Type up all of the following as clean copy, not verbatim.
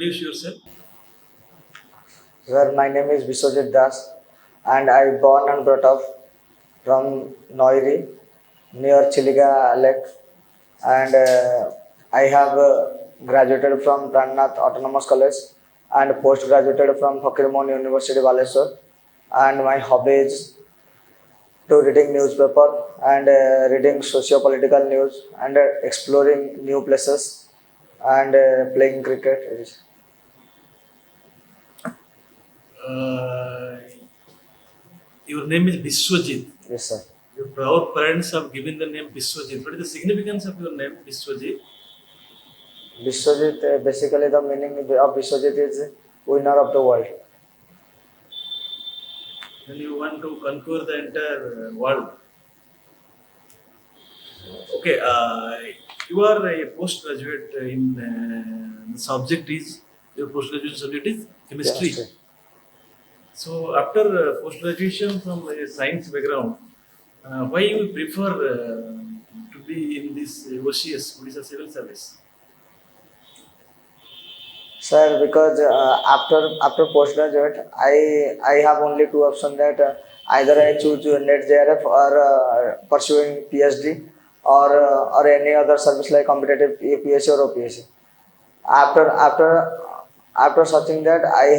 introduce yourself. Sir, my name is BISWAJIT Das, and I born and brought up from Noiri, near Chiliga Lake, and I have graduated from Pranath Autonomous College and post-graduated from Fakirmon University, Baleswar, and my hobby is to reading newspaper and reading socio-political news and exploring new places and playing cricket. Your name is BISWAJIT. Yes, sir. Our parents have given the name BISWAJIT. What is the significance of your name, BISWAJIT? BISWAJIT, basically the meaning of BISWAJIT is winner of the world. When you want to conquer the entire world. Okay, you are a postgraduate in the subject is, your postgraduate subject is chemistry. Chemistry. So after post-graduation from a science background, why you prefer to be in this OCS, Odisha Civil Service? Sir, because after postgraduate, I have only two options that either I choose NET JRF or pursuing PhD or any other service like competitive UPSC or OPSC. After searching that, I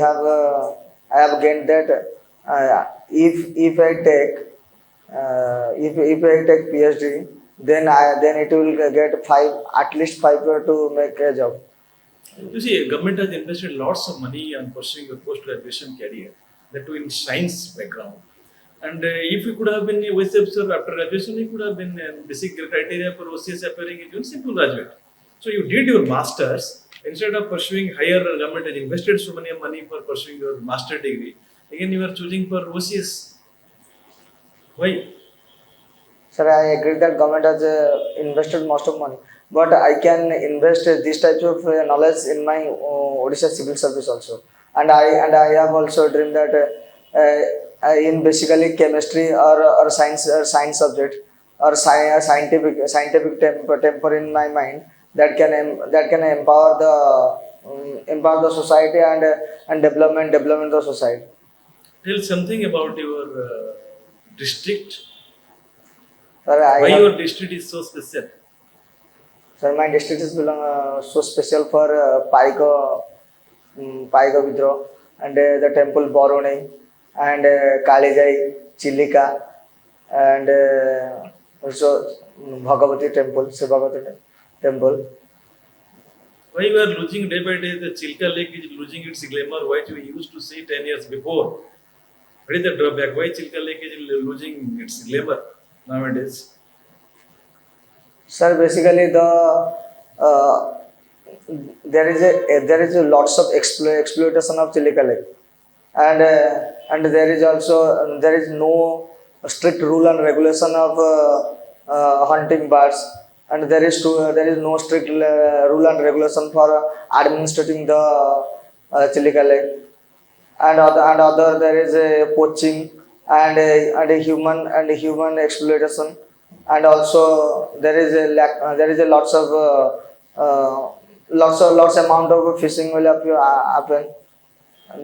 have gained that if I take PhD, then it will get at least 5 years to make a job. You see, government has invested lots of money on pursuing a post-graduation career, that too in science background. And if you could have been a OAS officer after graduation, you could have been basic criteria for OCS appearing is a simple graduate. So you did your masters instead of pursuing higher. Government has invested so many money for pursuing your master degree. Again, you are choosing for OCS. Why? Sir, I agree that government has invested most of money, but I can invest this type of knowledge in my Odisha civil service also. And I have also dreamed that in basically chemistry or science subject or scientific temper in my mind that can empower the society and development the society. Tell something about your district. Sir, why your district is so special? Sir, my district is so special for Paika Vidro and the temple Borone and Kalijai, Chilika and also Bhagavati temple, Sivagavati temple. Why you are losing day by day? The Chilka Lake is losing its glamour. Why you used to see 10 years before? What is the drawback? Why Chilka Lake is losing its glamour nowadays? Sir, basically there is a lots of exploitation of Chilika Lake, and there is no strict rule and regulation of hunting birds, and there is no strict rule and regulation for administrating the Chilika Lake, and other there is a poaching and a human exploitation. And also there is a lots amount of fishing will happen.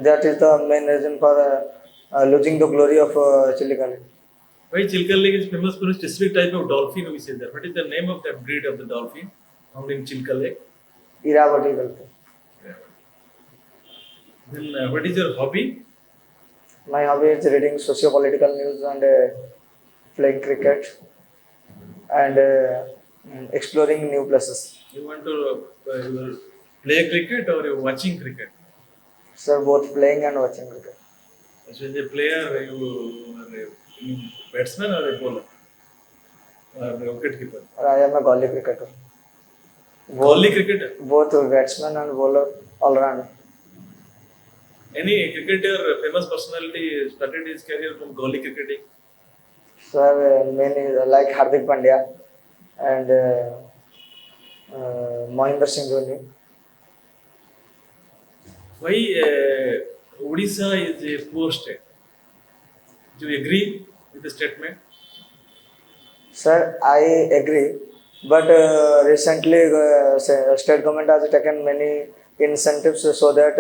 That is the main reason for losing the glory of Chilika Lake. Why Chilka Lake is famous for a specific type of dolphin we say there? What is the name of that breed of the dolphin found in Chilka Lake? Iravati dolphin. Yeah. Then what is your hobby? My hobby is reading socio-political news and playing cricket and exploring new places. You want to play cricket or you watching cricket? Sir, both playing and watching cricket. So as a player, you are a batsman or a bowler? Or a wicket keeper? I am a gully cricketer. Gully cricketer? Both batsman and bowler, all round. Any cricketer, famous personality started his career from gully cricketing? Sir, many like Hardik Pandya and Mahendra Singh Dhoni. Why Odisha is a poor state? Do you agree with the statement? Sir, I agree, but recently state government has taken many incentives so that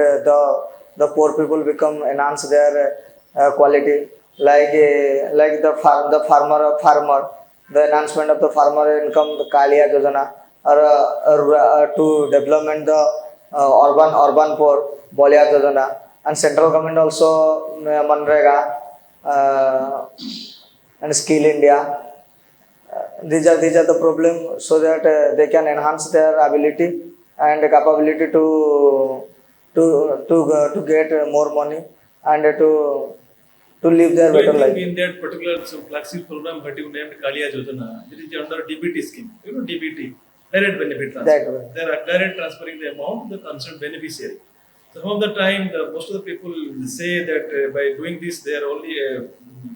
the poor people become enhance their quality, like the farmer, the enhancement of the farmer income, the Kaliya Yojana, or to development the urban poor, Bolya Yojana, and central government also Manrega and Skill India. These are the problem so that they can enhance their ability and capability to get more money and to live their So I better think life. in that particular some flagship program that you named Kaliya Yojana, it is under DBT scheme. You know DBT, direct benefit transfer. That way. They are direct transferring the amount to the concerned beneficiary. So some of the time, most of the people say that by doing this, they are only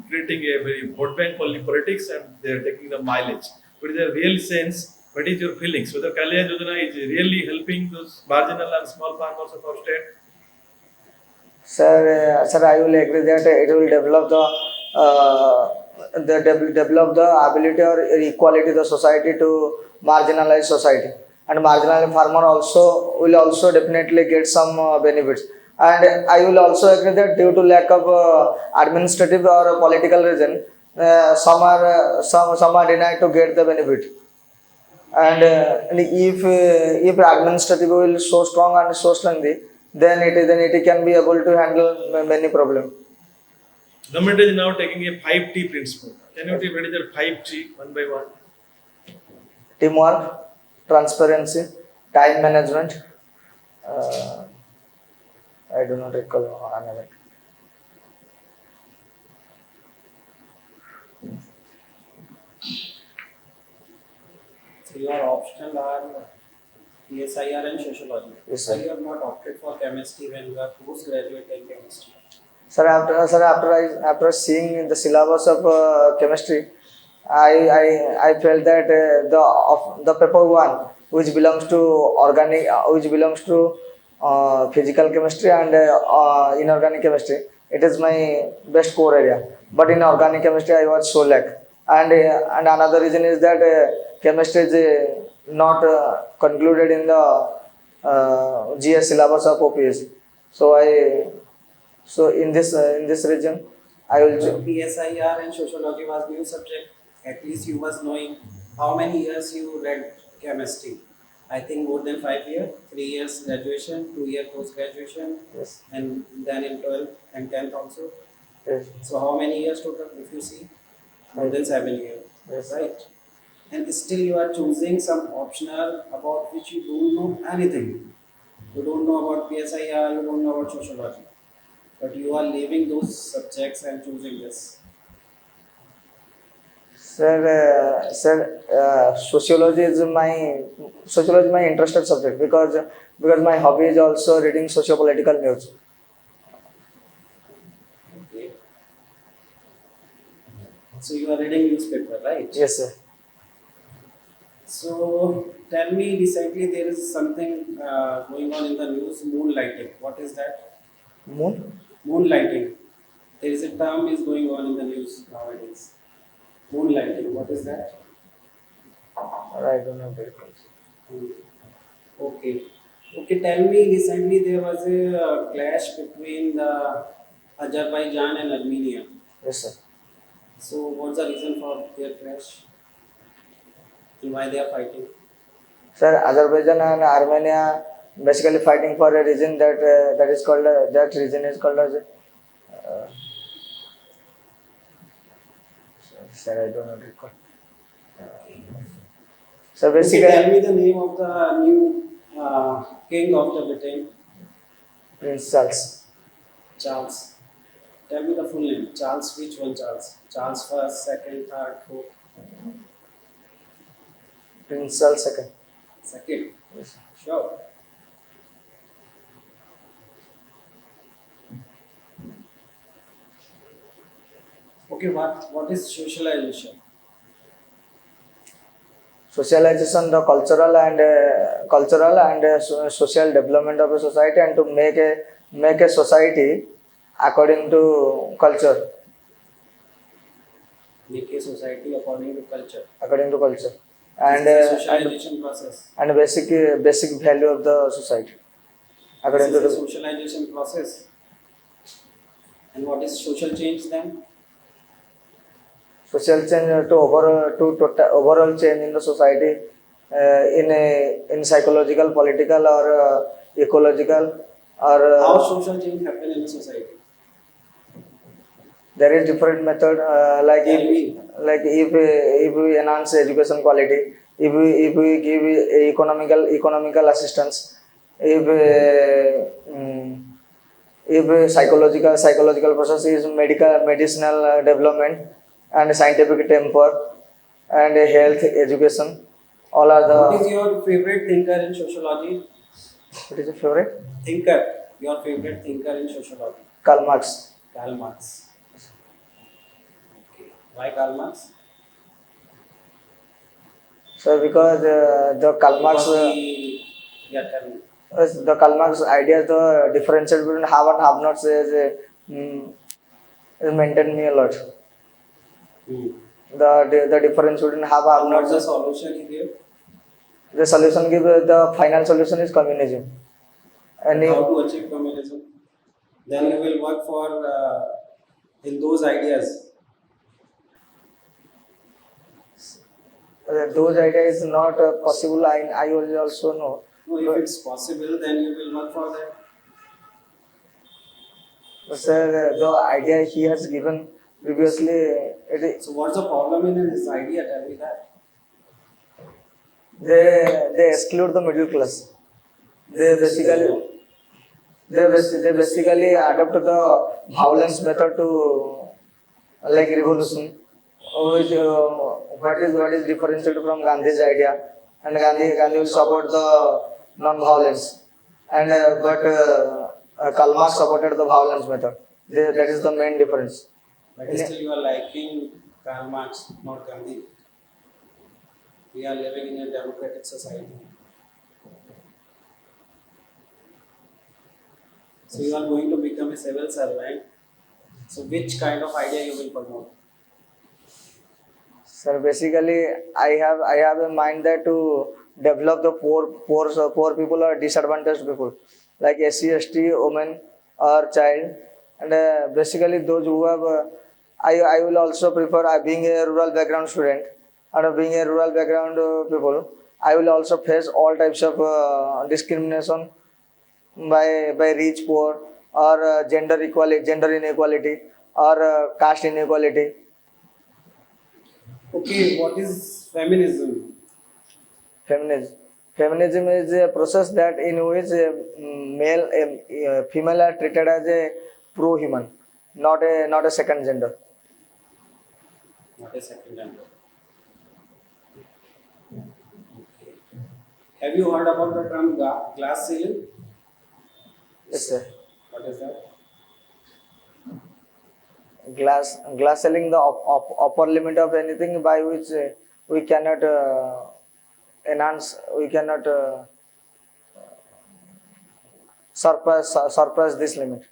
creating a very vote bank politics and they are taking the mileage. But in the real sense, what is your feelings? Whether Kaliya Yojana is really helping those marginal and small farmers of our state? Sir, I will agree that it will develop develop the ability or equality of the society to marginalized society, and marginal farmer also will also definitely get some benefits. And I will also agree that due to lack of administrative or political reason, some are denied to get the benefit. And if administrative will so strong and so strongly, then it can be able to handle many problems. Government is now taking a 5T principle. Can you tell what is that 5T one by one? Teamwork, transparency, time management. I do not recall another. So your optional are PSIR and sociology. Yes, So sir. you have not opted for chemistry when you are postgraduate in chemistry. Sir, after seeing the syllabus of chemistry, I felt that the paper one, which belongs to physical chemistry and inorganic chemistry, it is my best core area. But in organic chemistry, I was so lack. And another reason is that chemistry is not concluded in the GS syllabus of OPSC. So in this region, I will So PSIR and sociology was new subject. At least you was knowing how many years you read chemistry. I think more than 5 years, 3 years graduation, 2 year post graduation, yes, and then in 12th and 10th also. yes, So how many years total if you see? More than 7 years, yes. right? And still you are choosing some optional about which you don't know anything. You don't know about PSIR, you don't know about sociology. But you are leaving those subjects and choosing this. Sir, sociology is my interested subject because my hobby is also reading socio-political news. Okay. So you are reading newspaper, right? Yes, sir. So tell me, recently there is something going on in the news, moonlighting. What is that? Moon? Moonlighting. There is a term is going on in the news nowadays. Moonlighting. What is that? I don't know. Okay. Okay, tell me, recently there was a clash between the Azerbaijan and Armenia. Yes, sir. So what's the reason for their clash? And why they are fighting? Sir, Azerbaijan and Armenia basically fighting for a region that region is called as. Sir, I don't know recall. So Okay, basically, tell me the name of the new king of the Britain, Prince Charles. Charles. Tell me the full name. Charles, which one Charles? Charles first, second, third, fourth, Prince Charles II. second. Yes. Sure. Okay, what is socialization? Socialization, the cultural and social development of a society, and to make a society according to culture. Make a society according to culture. According to culture, This is a socialization process. and basic value of the society. according This to is a the socialization process. And what is social change then? social change to overall change in the society, in psychological, political, or ecological, or How social change happen in a society? there is different method, like Tell me. if we enhance education quality, if we give economical assistance, if if psychological process is medicinal development and scientific temper and health education, all are the. What is your favorite thinker in sociology? What is your favorite? Thinker. Your favorite thinker in sociology? Karl Marx. Karl Marx. Okay. Why Karl Marx? So because the Karl Marx Because he- yeah, tell me. the Karl Marx ideas, the differentiate between have and have nots is maintained me a lot. The difference between have And what's nots. the solution he gave? The solution give the final solution is communism. And How to achieve communism? Then you will work for in those ideas. those ideas is not possible. I also know. No, if it's possible, then you will work for that. But sir, the idea he has given previously, it is, So what's the problem in his idea? Tell me that. they exclude the middle class. They basically adopt the violence method to like revolution, which what is differentiated from Gandhi's idea, and Gandhi will support the non-violence, and Karl Marx supported the violence method. That is the main difference. But still you are liking Karl Marx, not Gandhi. We are living in a democratic society. So you are going to become a civil servant. So which kind of idea you will promote? Sir, basically, I have in mind that to develop the poor people or disadvantaged people, like SC, ST, women or child, and basically those who have. I will also prefer being a rural background student, and being a rural background people, I will also face all types of discrimination by rich poor, or gender inequality, or caste inequality. Okay, what is feminism? Feminism is a process that in which female are treated as a pro-human, not a second gender. Not a second gender. Okay. Have you heard about the term glass ceiling? Yes, sir. What is that? Glass ceiling, the upper limit of anything by which we cannot enhance, we cannot surpass this limit.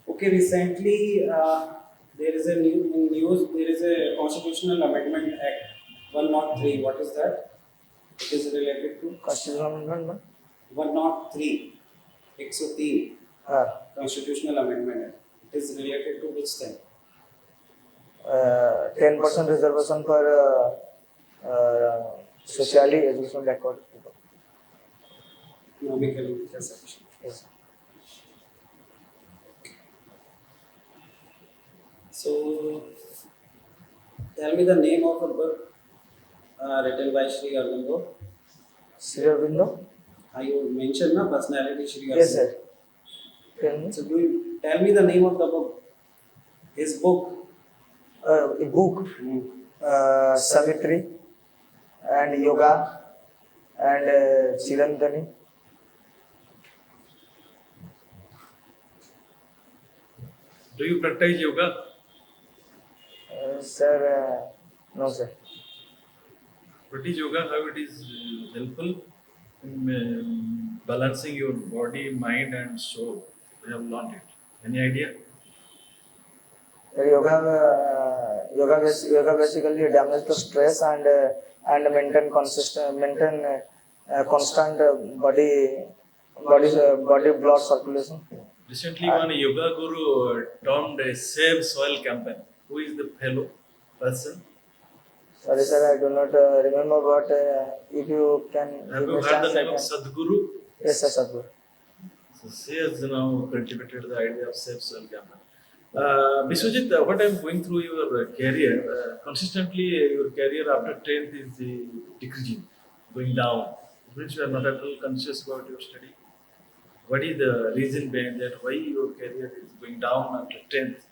Okay, recently there is a news. There is a Constitutional Amendment Act 103. What is that? It is related to Constitutional amendment. 103. 103 Uh, Constitutional Amendment Act. It is related to which thing? 10% reservation for socially educational backward people. Economically insufficient. Yes. So, tell me the name of a book written by Sri Aurobindo. Sri Aurobindo? You mentioned na personality Sri Aurobindo. Yes, sir. Tell me. So, tell me the name of the book. His book. A book, Savitri and Yoga and Chirantani. Do you practice yoga? Sir, no, sir. What is yoga? How it is helpful in balancing your body, mind, and soul? We have learned it. Any idea? Yoga basically damages the stress and maintain constant body body blood circulation. Recently, one yoga guru termed a Save Soil campaign. Who is the fellow person? Sorry, sir, I do not remember, but if you can Have give you me a heard the chance, I name of can. Sadhguru? Yes, sir, Sadhguru. So she has now cultivated the idea of Save Soil campaign. BISWAJIT, what I'm going through your career, consistently your career after 10th is decreasing, going down. It means you are not at all conscious about your study. What is the reason behind that? Why your career is going down after 10th?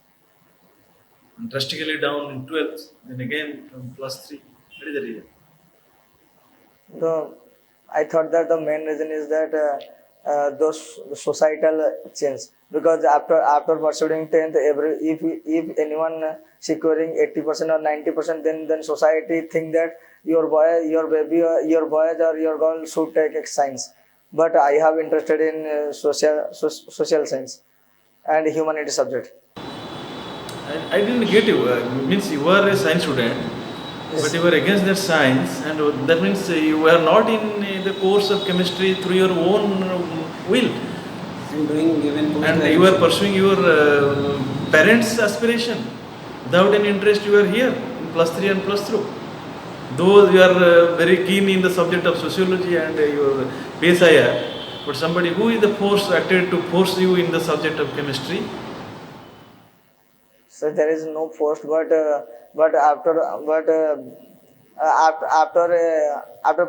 And drastically down in 12th, then again from +3. What is the reason? I thought that the main reason is that those societal change, because after pursuing 10th, if anyone securing 80% or 90%, then society think that your boys or your girl should take science. But I have interested in social science and humanity subject. I didn't get you. Means you are a science student, but you were against that science, and that means you were not in the course of chemistry through your own will, And doing given and you were pursuing your parents' aspiration. Without any interest, you are here in +3 and +2. Though you are very keen in the subject of sociology and your PSIR, but somebody who is the force acted to force you in the subject of chemistry. So there is no force, but after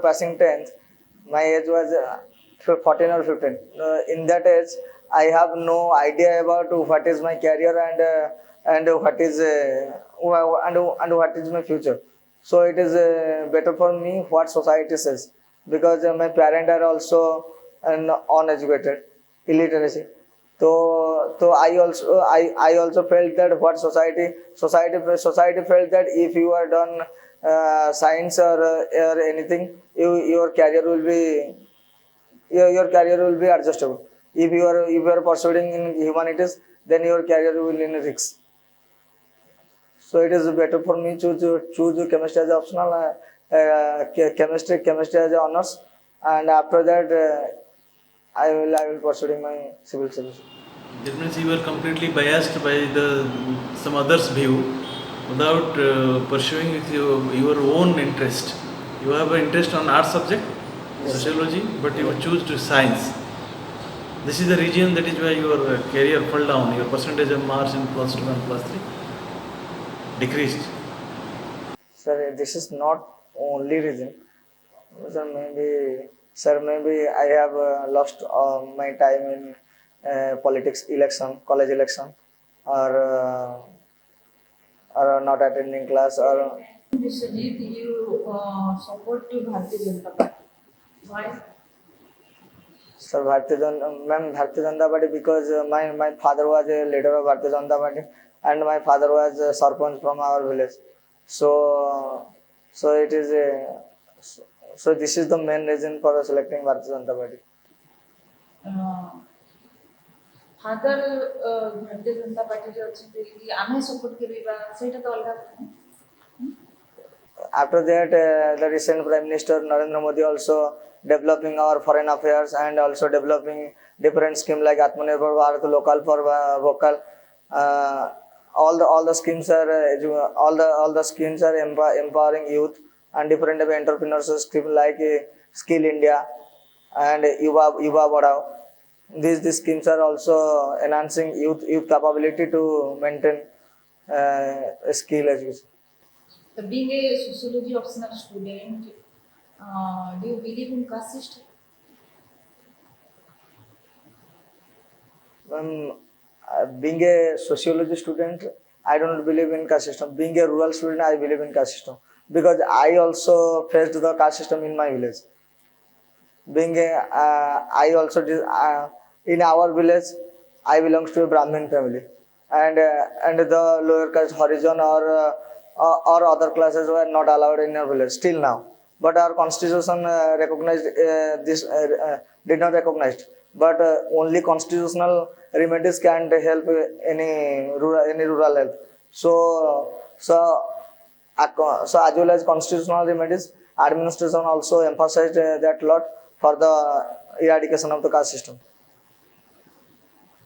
passing 10th, my age was 14 or 15. In that age, I have no idea about what is my career and what is my future. So it is better for me what society says, because my parents are also uneducated, illiteracy. So I also felt that what society felt that if you are done science or anything, your career will be adjustable. If you are pursuing in humanities, then your career will in risks. So it is better for me to choose chemistry as optional, chemistry as honors, and after that I will pursuing my civil service. That means you were completely biased by some others' view, without pursuing with your own interest. You have an interest on art subject, sociology, but you choose to science. This is the reason, that is why your career fell down. Your percentage of marks in +2 and +3 decreased. Sir, this is not only reason. Sir, maybe I have lost my time in politics election, college election, or not attending class, or BISWAJIT, you support to Bharatiya Janata Party. Why? Sir, Bharatiya Janata Party, because my father was a leader of Bharatiya Janata Party, and my father was a sarpanch from our village. So it is so this is the main reason for selecting Bharatiya Janata Party. Father Bharatiya Janata party जो अच्छे कि आमे support करिबा सेटा तो अलग था. After that, the recent Prime Minister Narendra Modi also developing our foreign affairs and also developing different schemes like Atmanirbhar Bharat, local for vocal. All the schemes are empowering youth, and different entrepreneurs scheme like Skill India and Yuva Badao. These schemes are also enhancing youth capability to maintain skill education. So being a sociology optional student, do you believe in caste system? Being a sociology student, I don't believe in caste system. Being a rural student, I believe in caste system, because I also faced the caste system in my village. In our village, I belong to a Brahmin family, and the lower caste, Harijan or other classes were not allowed in our village till now. But our constitution recognized did not recognize. But only constitutional remedies can help any rural health. So as well as constitutional remedies, administration also emphasized that lot for the eradication of the caste system.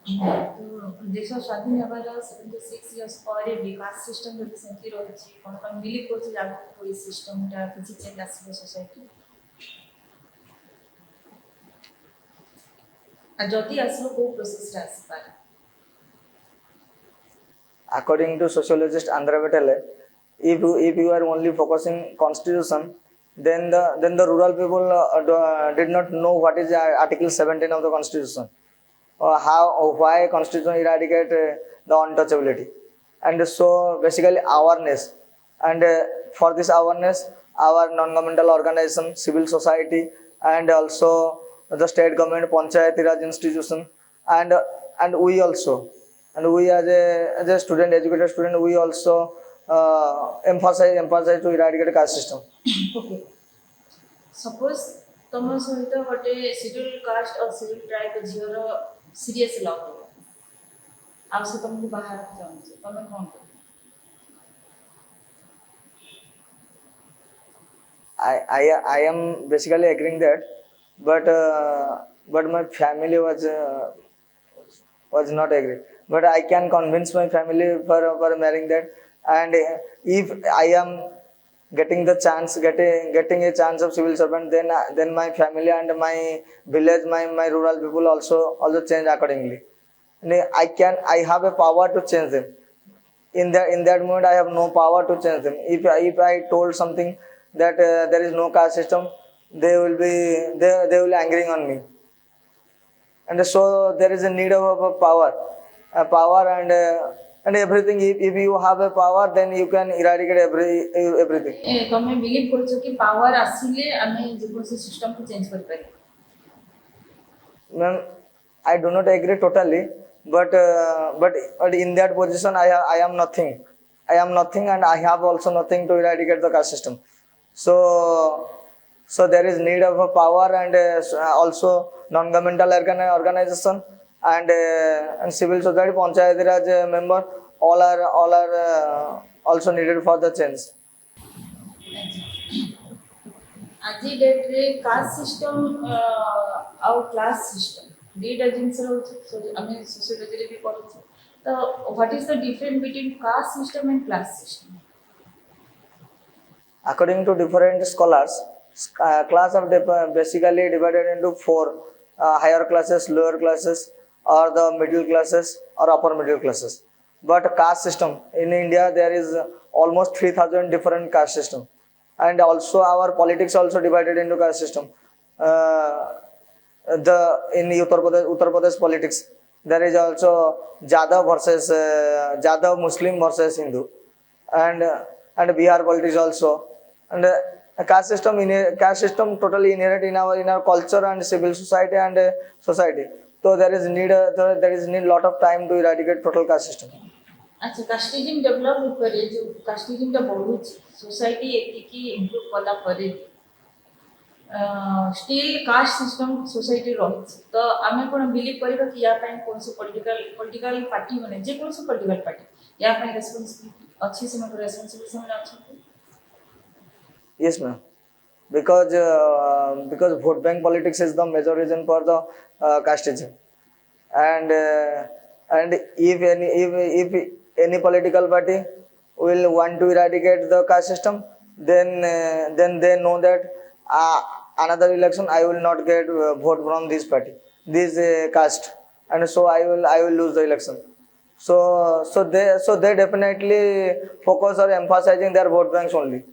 तो देश स्वाधीन हमार 76 years पर विकास system जब senti रही कौन कौन believe कर कोई सिस्टम किसी चेंज आसो सोसाइटी जदि आसो को प्रोसेस आसी पारे According to sociologist Andhra Vetale, if you are only focusing constitution, then the rural people did not know what is Article 17 of the Constitution, or why Constitution eradicate the untouchability, and so basically awareness, and for this awareness, our non-governmental organization, civil society, and also the state government, panchayati raj institution, and we also. And we as a student, educated student, we also emphasize to eradicate caste system. Okay suppose तुम सहित गोटे schedule caste और schedule tribe झीर serious love हो आ से तुमको बाहर चाहूँ तुम कौन कर I am basically agreeing that, but my family was not agree. But I can convince my family for marrying that, and if I am getting the chance, getting a chance of civil servant, then my family and my village, my rural people also change accordingly. And I have a power to change them. In that moment, I have no power to change them. If I told something that there is no caste system, they will angry on me. And so there is a need of a power and everything. If you have a power, then you can eradicate everything. तुम believe कर कि power आसिले आमे जेको system को change कर पारे Ma'am, I do not agree totally, but in that position, I am nothing. And I have also nothing to eradicate the caste system. So there is need of a power, and also non-governmental organization and civil society, panchayati raj member, all are also needed for the change. आज date रे caste system और class system दीटा जिनस रहुछ हमें society रे भी पढुछ तो what is the difference between caste system and class system According to different scholars, class are basically divided into four: higher classes, lower classes, or the middle classes, or upper middle classes. But caste system in India, there is almost 3,000 different caste system, and also our politics also divided into caste system. In Uttar Pradesh politics, there is also Jadav Muslim versus Hindu, and Bihar politics also. And caste system totally inherent in our culture and civil society and society. So there is need lot of time to eradicate total caste system. अच्छा casteism develop करे जो casteism टा बढ़ुछ society एतिकी improve कला करे still caste system society रहिछ तो आमे कोन believe करबा कि या पय कोन से पॉलिटिकल पार्टी माने जे कोन से पॉलिटिकल पार्टी या पय रेस्पोंसिबिलिटी अच्छी से मतलब रेस्पोंसिबिलिटी में अछि Yes, ma'am. Because vote bank politics is the major reason for the casteism, and if any political party will want to eradicate the caste system, then they know that another election I will not get vote from this party, this caste, and so I will lose the election. So they definitely focus or emphasizing their vote banks only.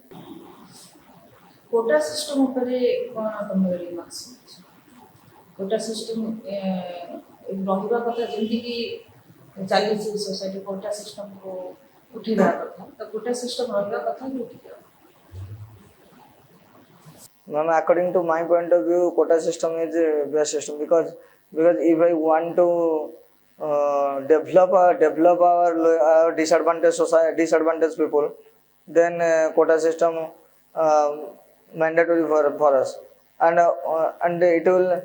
Quota system उपरे कोन तमर remarks quota system रहिबा कथा जेंति कि चाली society quota system को उठेबा कथा तो quota system रहिबा कथा कि उठेबा Ma'am, according to my point of view, quota system is a best system because if I want to develop our disadvantaged people, then quota system mandatory for us, and it will,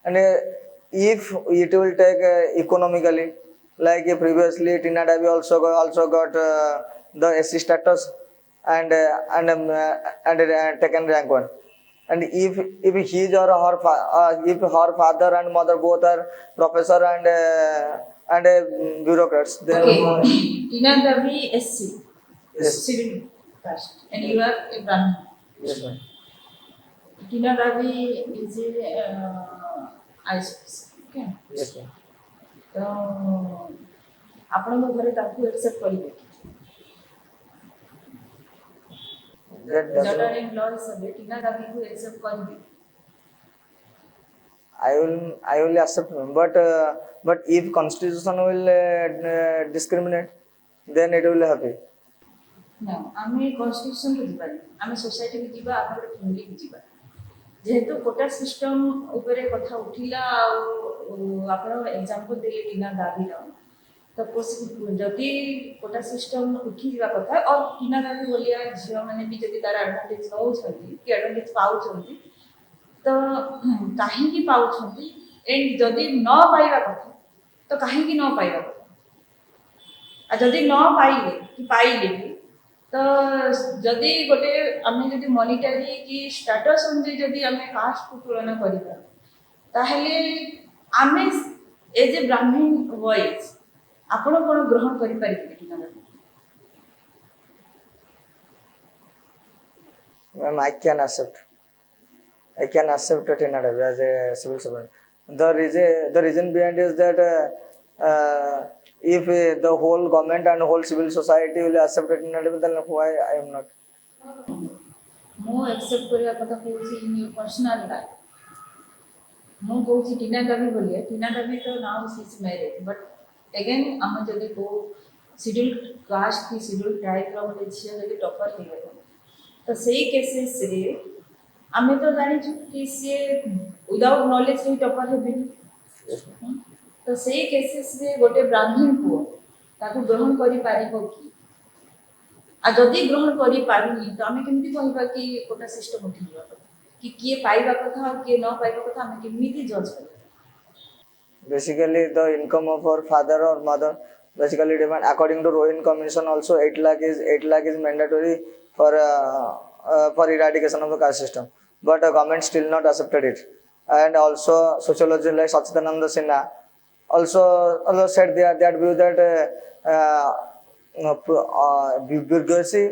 and if it will take economically, like previously Tina Devi also got the SC status and taken rank 1. and if his or her if her father and mother both are professor and bureaucrats, then Okay. Tina Davi SC. Yes. Civil caste. And you are a Brahmin. yes ma'am. Tina Davi is a IAS. Okay. Yes ma'am. ତ ଆପଣଙ୍କ ଘରେ ତାକୁ accept କରିବେ That doesn't- daughter in law ହିସାବରେ ଟିନା ଦାବିକୁ accept କରିବେ I will accept him, but if constitution will discriminate, then it will happen. ନା ଆମେ କନଷ୍ଟିଟ୍ୟୁସନକୁ ଯିବାନି ଆମେ ସୋସାଇଟିକୁ ଯିବା ଆମର ଫ୍ୟାମିଲିକୁ ଯିବା ଯେହେତୁ କୋଟା ସିଷ୍ଟମ ଉପରେ କଥା ଉଠିଲା ଆଉ ଆପଣ ଏକ୍ଜାମ୍ପଲ ଦେଲେ ଟିନା ଦାବିର ତ ଯଦି କୋଟା ସିଷ୍ଟମ ଉଠିଯିବା କଥା ଆଉ ଟିନା ଦାବି ଭଳିଆ ଝିଅମାନେ ବି ଯଦି ତାର ଆଡଭାଣ୍ଟେଜ ନେଉଛନ୍ତି କି ଆଡଭାଣ୍ଟେଜ ପାଉଛନ୍ତି ତ କାହିଁକି ପାଉଛନ୍ତି ଏଣ୍ଡ ଯଦି ନ ପାଇବା କଥା ତ କାହିଁକି ନ ପାଇବା କଥା ଆଉ ଯଦି ନ ପାଇଲେ କି ପାଇଲେ ବି ତ ଯଦି ଗୋଟେ ଆମେ ଯଦି ମନିଟାରୀ କି ଷ୍ଟାଟସ୍ ଅନୁଯାୟୀ ଯଦି ଆମେ କାଷ୍ଟକୁ ତୁଳନା କରିବା ତାହେଲେ ଆମେ ଏଜ୍ ଏ ବ୍ରାହ୍ମଣ ଭଏସ୍ ଆପଣ କ'ଣ ଗ୍ରହଣ କରିପାରିବେ କି ନା Ma'am, I can accept Tina Davi as a civil servant. The reason behind is that if the whole government and whole civil society will accept Tina Davi, then why I am not? ମୁଁ accept କରିବା କଥା କହୁଛି in your personal life ମୁଁ କହୁଛି ଟିନା ଦାବି ଭଳିଆ ଟିନା ଦାବି ତ now she is married but again ଆମେ ଯଦି କେଉଁ ସିଡ୍ୟୁଲ୍ କାଷ୍ଟ କି ସିଡ୍ୟୁଲ୍ ଟ୍ରାଇବ୍ର ଗୋଟେ ଝିଅ ଯଦି ଟପର୍ ହେଇଗଲା ତ ସେଇ କେସେସ୍ରେ ଆମେ ତ ଜାଣିଛୁ କି ସିଏ ୱିଦାଉଟ୍ ନଲେଜ୍ କେହି ଟପର୍ ହେବେନି ତ ସେଇ କେସେସ୍ରେ ଗୋଟେ ବ୍ରାହ୍ମଣ ପୁଅ ତାକୁ ଗ୍ରହଣ କରିପାରିବ କି ଆଉ ଯଦି ଗ୍ରହଣ କରିପାରୁନି ତ ଆମେ କେମିତି କହିବା କି କୋଟା ସିଷ୍ଟମ ଉଠିଯିବା କଥା କି କିଏ ପାଇବା କଥା ଆଉ କିଏ ନ ପାଇବା କଥା ଆମେ କେମିତି ଜଜ୍ କରିବା Basically, the income of our father or mother basically demand. According to Rohini Commission, also 8 lakh is mandatory for eradication of the caste system. But the government still not accepted it. And also sociologists like Sachidananda Sinha also said that view that bourgeoisie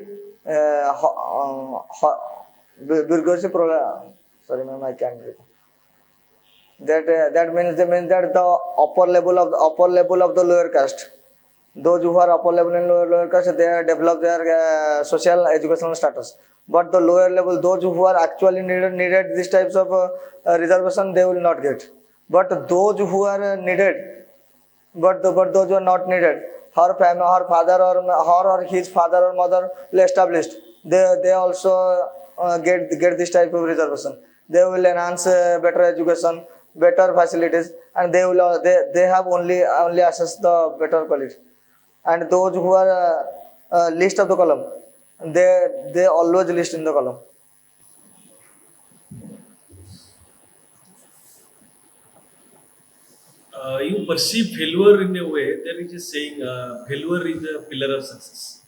sorry ma'am, I can't read. That means that the upper level of the lower caste, those who are upper level and lower caste, they have developed their social educational status. But the lower level, those who are actually needed these types of reservation, they will not get. But those who are needed, but those who are not needed, her family, her father or his father or mother will established. They also get this type of reservation. They will enhance better education, better facilities, and they have only access the better quality. And those who are least of the column, they always list in the column. You perceive failure in a way. There is a saying, failure is a pillar of success.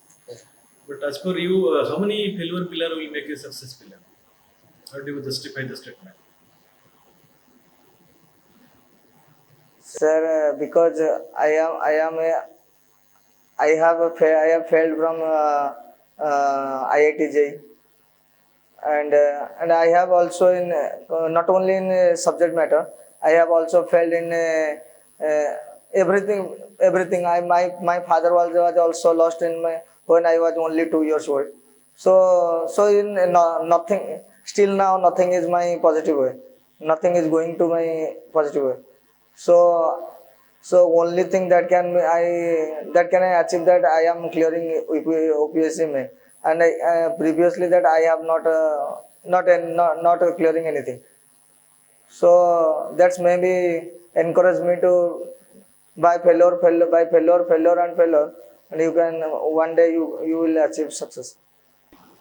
But as per you, how many failure pillar will make a success pillar? How do you justify the statement? Sir, because I have failed from IIT JEE, and I have also in not only in subject matter, I have also failed in everything. My father was also lost when I was only 2 years old. So in nothing, still now nothing is my positive way. Nothing is going to my positive way. So only thing that can I achieve that I am clearing OPSC में, and previously that I have not clearing anything. So that's maybe encourage me to by failure, and you can one day you will achieve success.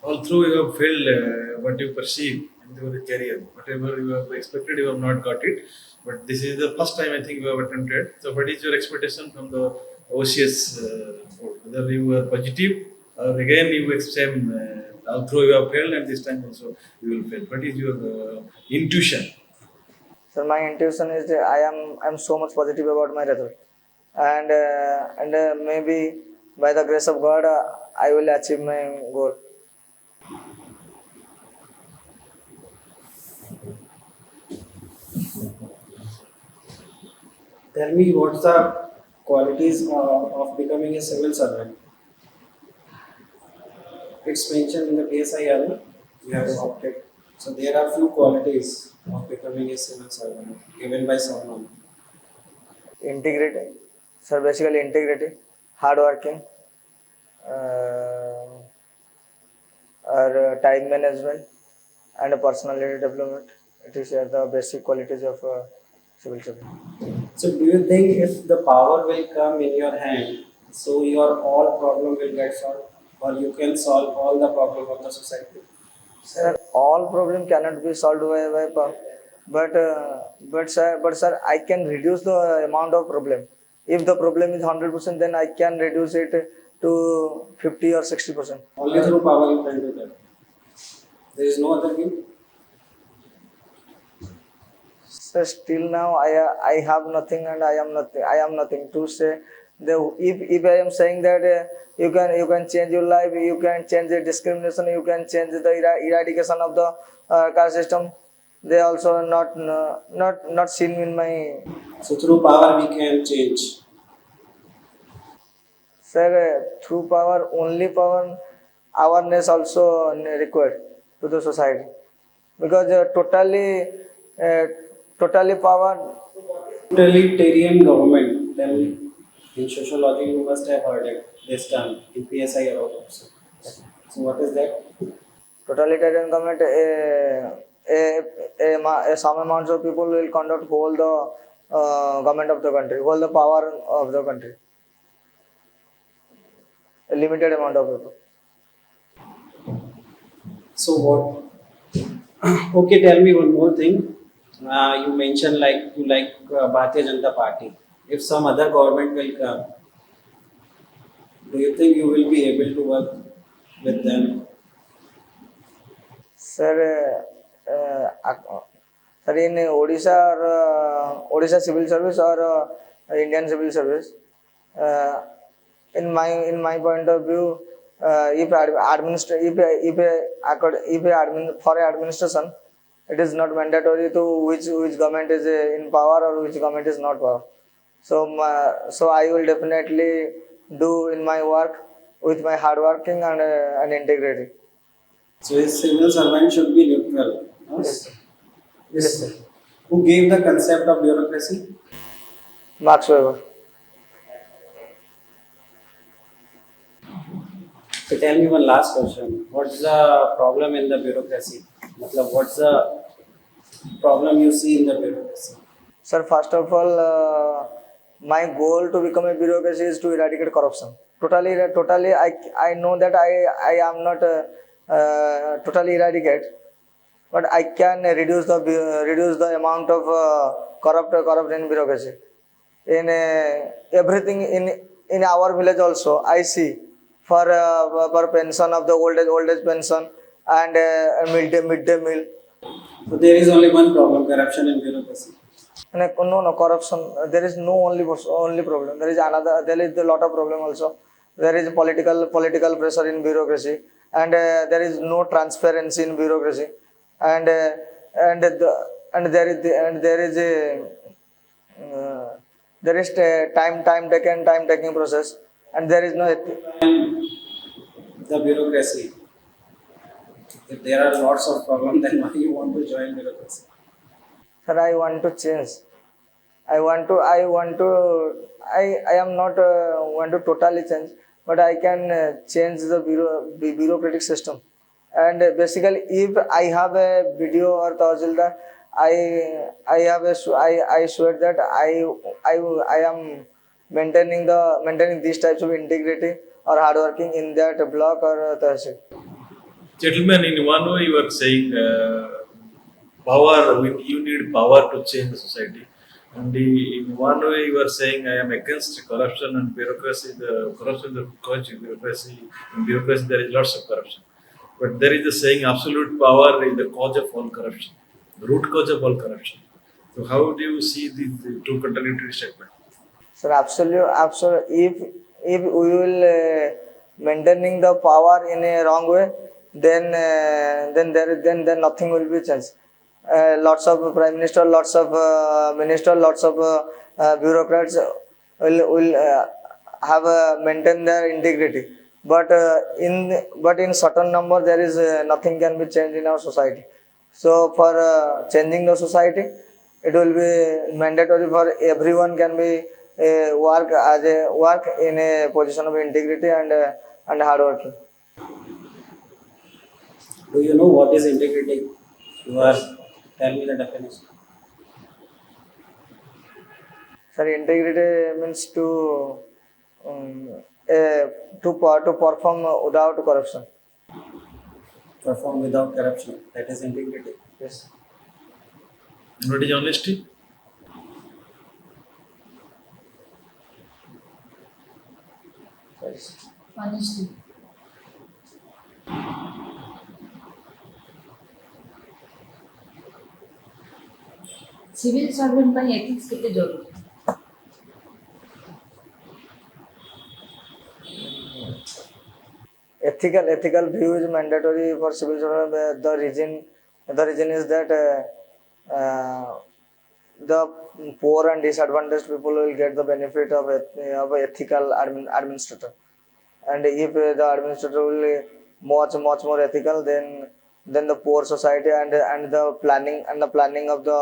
Although you have failed what you perceive in your career, whatever you have expected, you have not got it. But this is the first time I think you have attempted. So what is your expectation from the OCS board? Whether you are positive or again you same although you have failed, and this time also you will fail. What is your intuition? So my intuition is that I am so much positive about my result, and maybe by the grace of God I will achieve my goal. Tell me what's the qualities of becoming a civil servant. It's mentioned in the PSIR. You have opted. So there are few qualities of becoming a civil servant given by someone. Integrity, sir, basically integrity, hard working, or time management, and personality development. It is the basic qualities of civil servant. So do you think if the power will come in your hand, so your all problem will get solved, or you can solve all the problem of the society? Sir, all problem cannot be solved by power, but sir, I can reduce the amount of problem. If the problem is 100%, then I can reduce it to 50 or 60%. Only through power you can do that. There is no other way. So still now I have nothing and I am nothing to say. If I am saying that you can change your life, you can change the discrimination, you can change the eradication of the caste system, they also not seen in my. So through power we can change. Sir, through power, only power, awareness also required to the society, because totally power. Totalitarian government. Then in sociology you must have heard it this term in PSI also. So what is that? Totalitarian government, some amounts of people will conduct whole the government of the country, whole the power of the country. A limited amount of people. So what? Okay, tell me one more thing. You mentioned like you like Bharatiya Janata Party. If some other government will come, do you think you will be able to work with them? Sir, sir, in Odisha civil service or Indian civil service, in my point of view, if for administration, it is not mandatory to which government is in power or which government is not power. So I will definitely do in my work with my hard working and integrity. So a civil servant should be neutral. Yes, sir. Yes. Yes, sir. Who gave the concept of bureaucracy? Marks waiver. So tell me one last question. What's the problem in the bureaucracy? What's the problem you see in the bureaucracy? Sir, first of all, my goal to become a bureaucracy is to eradicate corruption. Totally, I know that I am not totally eradicate, but I can reduce the amount of corrupt in bureaucracy. In everything in our village also, I see for pension of the old age pension and midday meal. So there is only one problem: corruption in bureaucracy. No corruption. There is no only problem. There is a lot of problem also. There is political pressure in bureaucracy, and there is no transparency in bureaucracy, and there is a time taking process, and there is no. The bureaucracy. If there are lots of problems, then why you want to join bureaucracy? Sir, I want to change. I am not want to totally change, but I can change the bureaucratic system. And basically, if I have a video or tahsildar, I swear that I am maintaining these types of integrity or hard working in that block or tahsil. Gentlemen, in one way you are saying power, you need power to change the society. And in one way you are saying I am against corruption and bureaucracy. The corruption, the bureaucracy. In bureaucracy there is lots of corruption. But there is a saying, absolute power is the cause of all corruption, the root cause of all corruption. So how do you see the two contradictory statements? Sir, absolute. If we will maintaining the power in a wrong way, then then nothing will be changed. Lots of prime minister, lots of minister, lots of bureaucrats will have maintain their integrity. But in certain number there is nothing can be changed in our society. So for changing the society, it will be mandatory for everyone can be work in a position of integrity and hard working. Do you know what is integrity? You are tell me the definition. Sir, integrity means to perform without corruption. Perform without corruption. That is integrity. Yes. And what is honesty? Yes. Honesty. Civil servant by ethics केते जरूरी Ethical view is mandatory for civil servant. The reason is that the poor and disadvantaged people will get the benefit of ethical administrator. And if the administrator will be much more ethical, then the poor society and the planning of the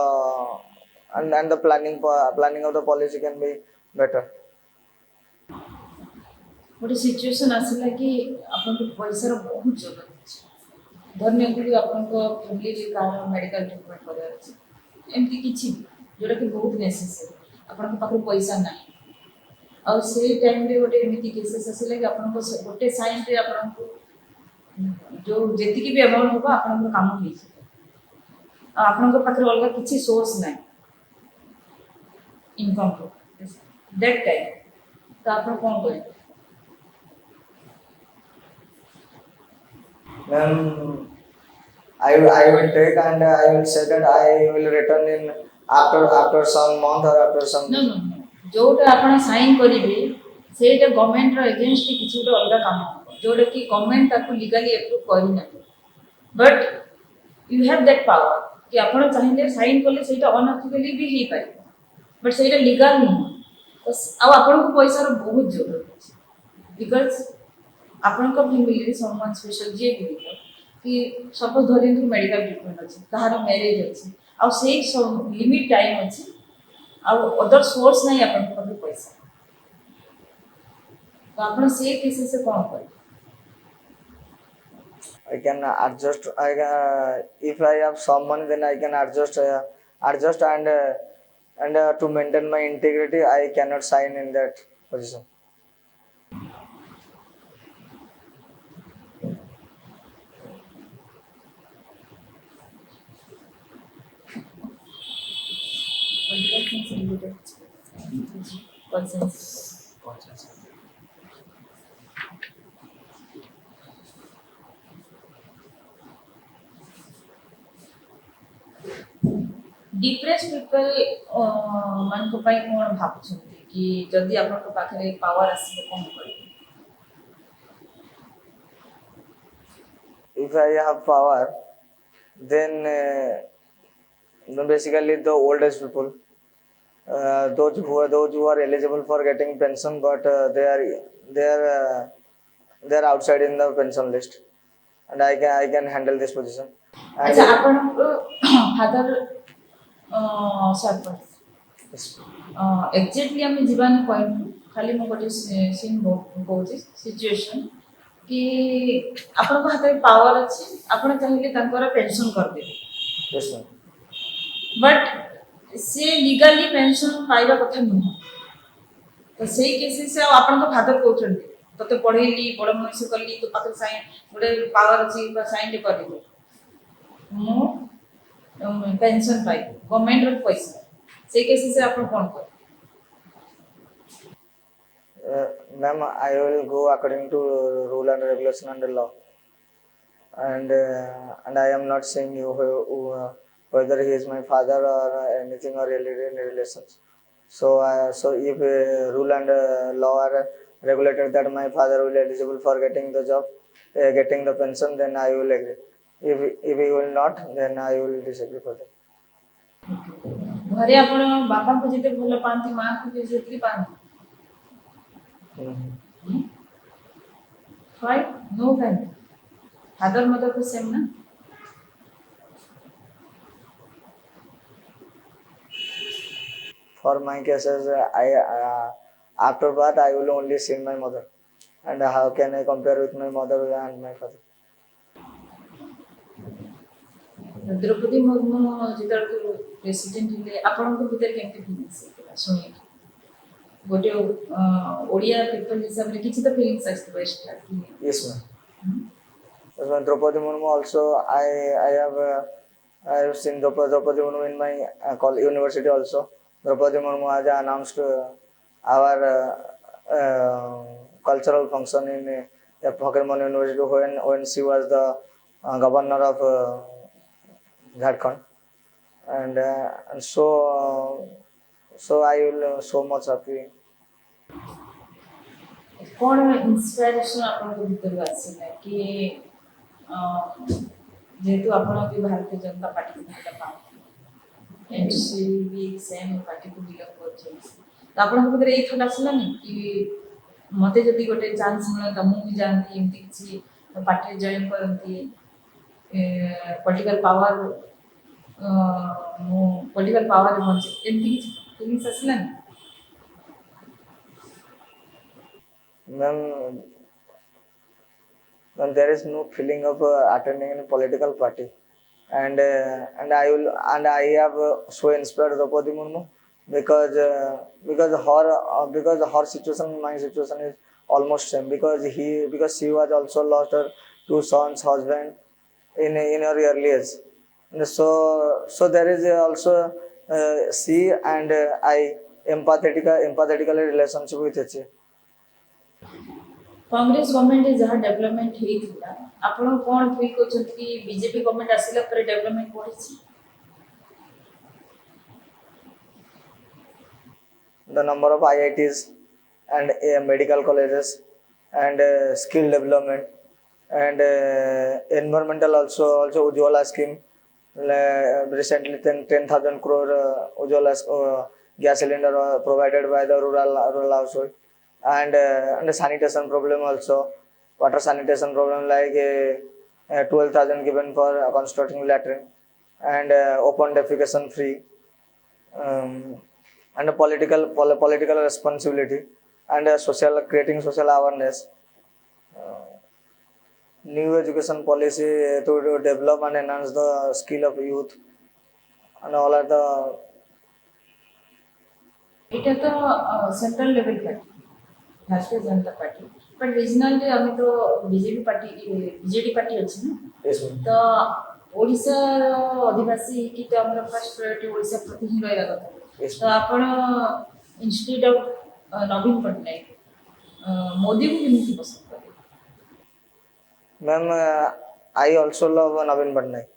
planning of the policy can be better. ଗୋଟେ situation ଆସିଲା କି ଆପଣଙ୍କୁ ପଇସାର ବହୁତ ଜରୁରତ ଅଛି ଧନ୍ୟକୁ ଆପଣଙ୍କ ଫ୍ୟାମିଲିରେ କାହାର ମେଡ଼ିକାଲ ଟ୍ରିଟମେଣ୍ଟ କରିବାର ଅଛି ଏମିତି କିଛି ଯେଉଁଟାକି ବହୁତ ନେସେସରୀ ଆପଣଙ୍କ ପାଖରେ ପଇସା ନାହିଁ ଆଉ ସେଇ ଟାଇମ୍ରେ ଗୋଟେ ଏମିତି କେସେସ୍ ଆସିଲା କି ଆପଣଙ୍କ ଗୋଟେ ସାଇନ୍ରେ ଆପଣଙ୍କୁ ଯେଉଁ ଯେତିକି ବି ଆମାଉଣ୍ଟ ହେବ ଆପଣଙ୍କର କାମ ହେଇଯିବ ଆଉ ଆପଣଙ୍କ ପାଖରେ ଅଲଗା କିଛି ସୋର୍ସ ନାହିଁ ଇନକମ୍ର ଦ୍ୟାଟ୍ ଟାଇମ୍ ତ ଆପଣ କ'ଣ କରିବେ Then I will take and I will say that I will return in after some month or after some. No. जोटा आपण साइन करिवे सेटा गवर्नमेंट रो अगेंस्ट किछु तो अलगा काम जोटा कि गवर्नमेंट ताको लीगली अप्रूव करि ना but you have that power कि आपण चाहिले साइन करले सेटा अनएथिकली भी ही पाए बट सेटा लीगल नहीं तो आ आपण को पैसा रो बहुत जरूरत है बिकॉज़ आपण को फैमिली समवन स्पेशल जे भी कि सपोज धरि मेडिकल ट्रीटमेंट अछि कहार मैरिज अछि आ से लिमिट टाइम अछि आ अदर सोर्स नहीं अपन को पैसा तो आपण से केसे से कौन करे I can adjust. If I have some money, then I can adjust and to maintain my integrity, I cannot sign in that position. consensus depress people मान को पाई कोन भाबुछंती कि जदी आपन को पाखरे पावर आसी कोन करे If I have power, then basically the old age people, those who are eligible for getting pension, but they are outside in the pension list, and I can handle this position. And अच्छा आपन को father sarpanch yes, exactly हम जीवन point खाली मो गोटे scene कहूँ situation कि आपन को हाथ में पावर अच्छी आपन चाहिए तांकर पेंशन कर दे yes, ma'am. बट से लीगली पेंशन पाइबा कथा नुह तो से केस से आपन को फादर कहउछंती तते पढेली बड़ मनुष्य करली तो पाखर साइन गोटे पावर अच्छी साइन टे कर दे मो पेंशन पाई गवर्नमेंट रो पैसा से केस से आपन कोन कर Ma'am, I will go according to rule and regulation and law. and I am not saying you whether he is my father or anything or any relations. So so if rule and law are regulated that my father will be eligible for getting the job, getting the pension, then I will agree. If he will not, then I will disagree for that. ଘରେ ଆପଣ ବାପାଙ୍କୁ ଯେତେ ଭଲ ପାଆନ୍ତି ମାଆଙ୍କୁ ବି ସେତିକି ପାଆନ୍ତି why no kind father mother to same na For my cases, I after birth I will only see my mother, and how can I compare with my mother and my father? Droupadi Murmu ଯେତେବେଳେ president ହେଲେ ଆପଣଙ୍କ ଭିତରେ କେମିତି feelings ଆସିଥିଲା ଶୁଣିକି ଗୋଟେ Odia people ହିସାବରେ କିଛି ତ ଫିଲିଂସ୍ ଆସିଥିବ extra Yes, ma'am. Yes, ma'am. Draupadi Murmu also, I have seen Draupadi Murmu in my university also. Draupadi Murmu has announced our cultural function in Pokemon University when she was the governor of Jharkhand, and so I will so much happy. କ'ଣ ଇନ୍ସପାଇରେସନ୍ ଆପଣଙ୍କ ଭିତରୁ ଆସିଲା କି ଯେହେତୁ ଆପଣ ବି ଭାରତୀୟ ଜନତା ପାର୍ଟିକୁ ଭଲ ପାଆନ୍ତି ଏନ୍ ସି ବି ସେମ୍ ପାର୍ଟିକୁ ବିଲଙ୍ଗ କରୁଛନ୍ତି ତ ଆପଣଙ୍କ ଭିତରେ ଏଇ ଥଟ୍ ଆସିଲାନି କି ମୋତେ ଯଦି ଗୋଟେ ଚାନ୍ସ ମିଳନ୍ତା ମୁଁ ବି ଯାଆନ୍ତି ଏମିତି କିଛି ପାର୍ଟିରେ ଜଏନ୍ କରନ୍ତି ପଲିଟିକାଲ୍ ପାୱାର ମୁଁ ପଲିଟିକାଲ୍ ପାୱାରରେ ବଞ୍ଚେ ଏମିତି କିଛି ଫିଲିଂସ୍ ଆସିଲାନି Ma'am, there is no feeling of attending a political party, and I have so inspired Draupadi Murmu because her situation, my situation is almost same because she was also lost her 2 sons, husband in her early age, and so there is also she and I empathetically relationship with each. Congress government जहाँ development होता आपण कौन feel कर BJP government आसिला पर development बढ़ी The number of IITs and medical colleges and skill development and environmental also Ujjwala scheme recently 10,000 crore Ujjwala gas cylinder provided by the rural household. And the sanitation problem also, water sanitation problem like 12,000 given for constructing latrine and open defecation free, and political responsibility and creating social awareness, new education policy to develop and enhance the skill of youth, and all are the. এটা তো central level party Bharatiya Janata party but regional रे हमें तो BJP party BJD party अछि ना Yes, ma'am. तो ओडिसा आदिवासी की तो हमर फर्स्ट प्रायोरिटी ओडिसा प्रति ही रहला कथा Yes, तो आपण इंस्टीट्यूट ऑफ नवीन पटनायक मोदी को केମିତି पसंद करे Ma'am, I also love Navin Patnaik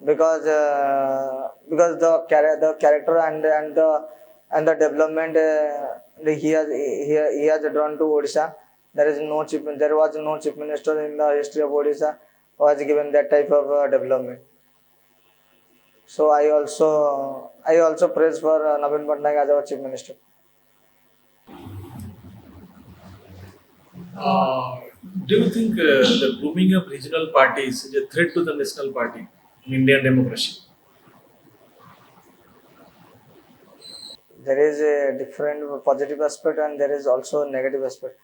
because the character and the development he has drawn to Odisha. There was no chief minister in the history of Odisha who has given that type of development. So I also praise for Navin Patnaik as our chief minister. Do you think the grooming of regional parties is a threat to the national party in Indian democracy? There is a different positive aspect and there is also a negative aspect.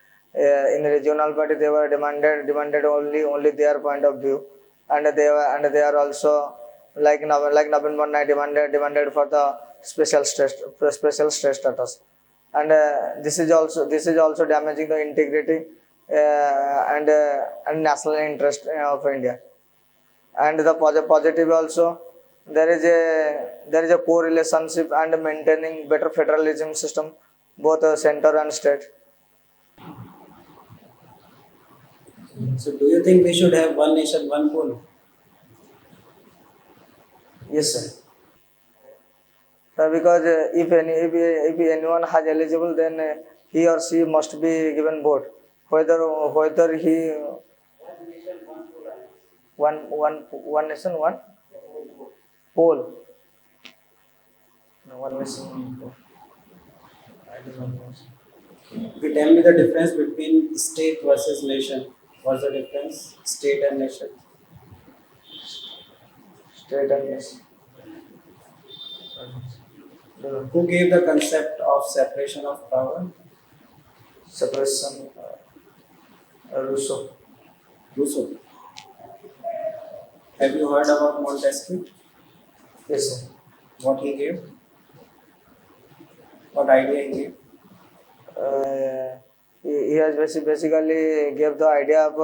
In the regional party, they were demanded only their point of view, and they are also like Navin Patnaik demanded for the special state status, and this is also damaging the integrity and national interest of India. And the positive also. There is a poor relationship and maintaining better federalism system, both center and state. So do you think we should have one nation, one poll? Yes, sir. Because if anyone has eligible, then he or she must be given vote. Whether he one nation one poll. No, one nation one poll. I do not know. Okay, tell me the difference between state versus nation. What's the difference? State and nation. State and nation. Who gave the concept of separation of power? Separation. Rousseau. Rousseau. Have you heard about Montesquieu? Yes, sir. What he gave? What idea he gave? He has basically gave the idea of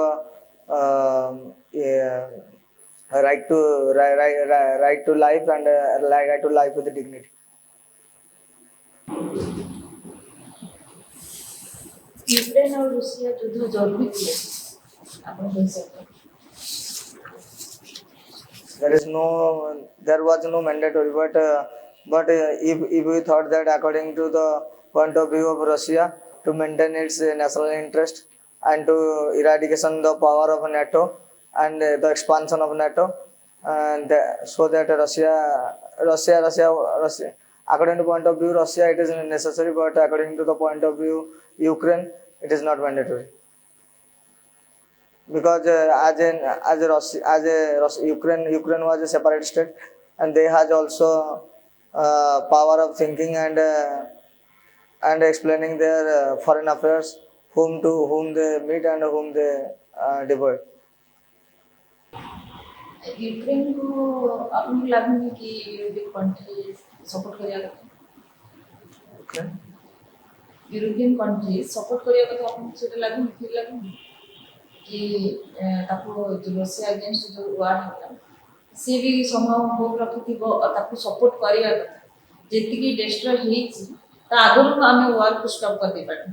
right to life and right to life with dignity. Ukraine और Russia युद्ध जरूरी थे आपने कह सकते हैं There was no mandatory, but if we thought that according to the point of view of Russia to maintain its national interest and to eradication the power of NATO and the expansion of NATO, and so that Russia, according to point of view Russia it is necessary, but according to the point of view Ukraine it is not mandatory. Because Ukraine was a separate state, and they has also power of thinking and explaining their foreign affairs, whom they meet and whom they divide. Ukraine को आपको लगा नहीं कि European country support करेगा Okay. European country support करेगा तो आपको सेटा लगा नहीं फिर लगा नहीं कि ताको जो रशिया अगेंस्ट जो वार होला से भी संभव हो रखिथिबो ताको सपोर्ट करिया कथा जेति की डिस्ट्रॉय हेछि ता आगु हमें वार को स्टॉप कर दे पाटे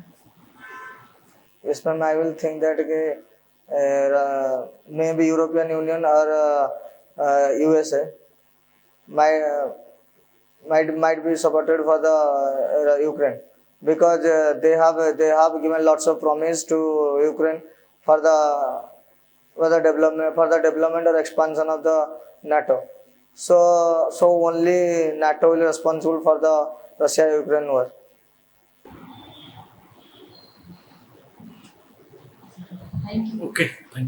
Yes, ma'am, I will think that maybe European Union or USA might be supported for the Ukraine, because they have given lots of promise to Ukraine for the development or expansion of the NATO. So only NATO will be responsible for the Russia-Ukraine war. Thank you Okay, thank you.